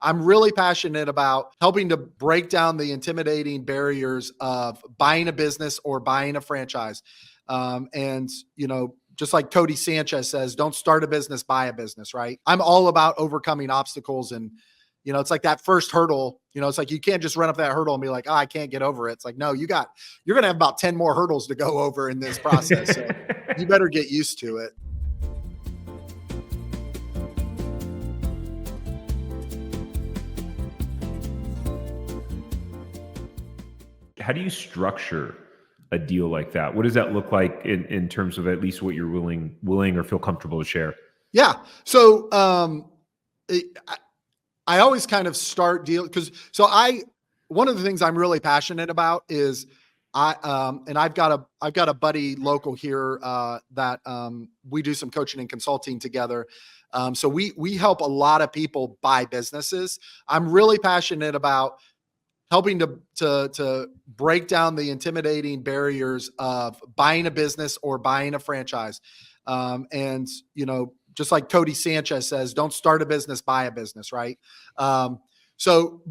I'm really passionate about helping to break down the intimidating barriers of buying a business or buying a franchise. And, just like Cody Sanchez says, don't start a business, buy a business, right? I'm all about overcoming obstacles. And, it's like that first hurdle, it's like you can't just run up that hurdle and be like, oh, I can't get over it. It's like, no, you're going to have about 10 more hurdles to go over in this process. So you better get used to it. How do you structure a deal like that? What does that look like in terms of at least what you're willing or feel comfortable to share? Yeah. So I always kind of start deal one of the things I'm really passionate about is I've got a buddy local here that we do some coaching and consulting together. So we help a lot of people buy businesses. I'm really passionate about helping to break down the intimidating barriers of buying a business or buying a franchise. And, just like Cody Sanchez says, don't start a business, buy a business, right? And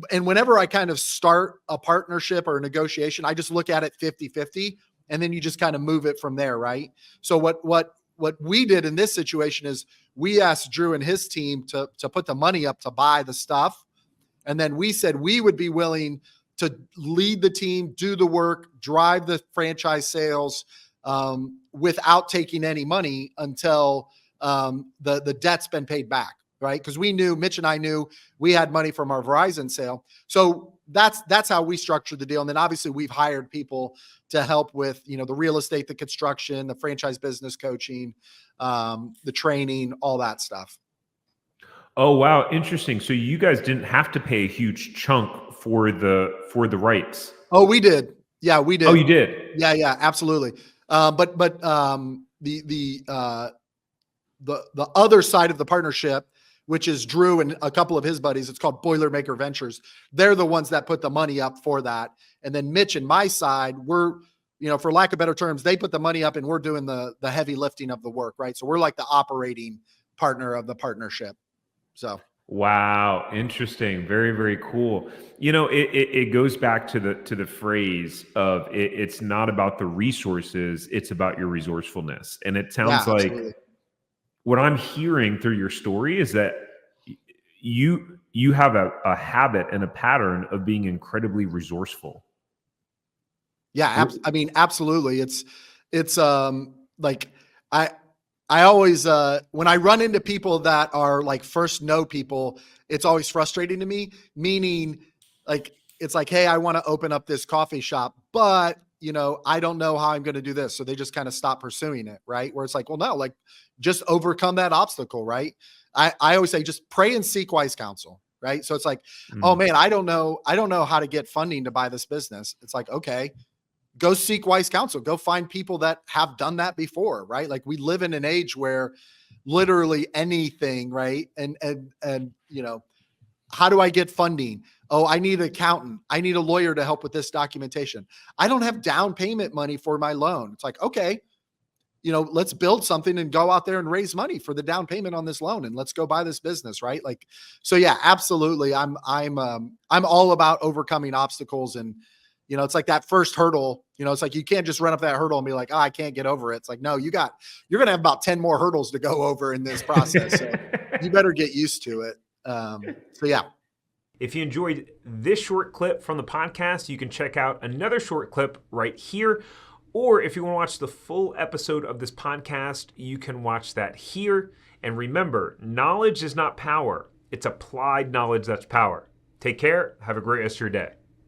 whenever I kind of start a partnership or a negotiation, I just look at it 50-50, and then you just kind of move it from there, right? So what we did in this situation is we asked Drew and his team to put the money up to buy the stuff. And then we said we would be willing to lead the team, do the work, drive the franchise sales without taking any money until the debt's been paid back, right? Because Mitch and I knew we had money from our Verizon sale. So that's how we structured the deal. And then obviously we've hired people to help with, the real estate, the construction, the franchise business coaching, the training, all that stuff. Oh, wow. Interesting. So you guys didn't have to pay a huge chunk for the rights. Oh, we did. Yeah, we did. Oh, you did? Yeah, absolutely. But the other side of the partnership, which is Drew and a couple of his buddies, it's called Boilermaker Ventures. They're the ones that put the money up for that. And then Mitch and my side, we're, for lack of better terms, they put the money up and we're doing the heavy lifting of the work, right? So we're like the operating partner of the partnership. So. Wow. Interesting. Very, very cool. It goes back to the phrase of it's not about the resources, it's about your resourcefulness. And it sounds like absolutely. What I'm hearing through your story is that you have a habit and a pattern of being incredibly resourceful. Yeah. Absolutely. It's like I always, when I run into people that are like first know people, it's always frustrating to me, meaning like, it's like, hey, I want to open up this coffee shop, but I don't know how I'm going to do this. So they just kind of stop pursuing it. Right. Where it's like, well, no, like just overcome that obstacle. Right. I always say, just pray and seek wise counsel. Right. So it's like, oh man, I don't know how to get funding to buy this business. It's like, okay, go seek wise counsel, go find people that have done that before, right? Like we live in an age where literally anything, right? And how do I get funding? Oh, I need an accountant. I need a lawyer to help with this documentation. I don't have down payment money for my loan. It's like, okay, let's build something and go out there and raise money for the down payment on this loan. And let's go buy this business. Right. Like, so yeah, absolutely. I'm all about overcoming obstacles. And, it's like that first hurdle, it's like you can't just run up that hurdle and be like, oh, I can't get over it. It's like, no, you're going to have about 10 more hurdles to go over in this process. So you better get used to it. So yeah. If you enjoyed this short clip from the podcast, you can check out another short clip right here. Or if you want to watch the full episode of this podcast, you can watch that here. And remember, knowledge is not power. It's applied knowledge that's power. Take care. Have a great rest of your day.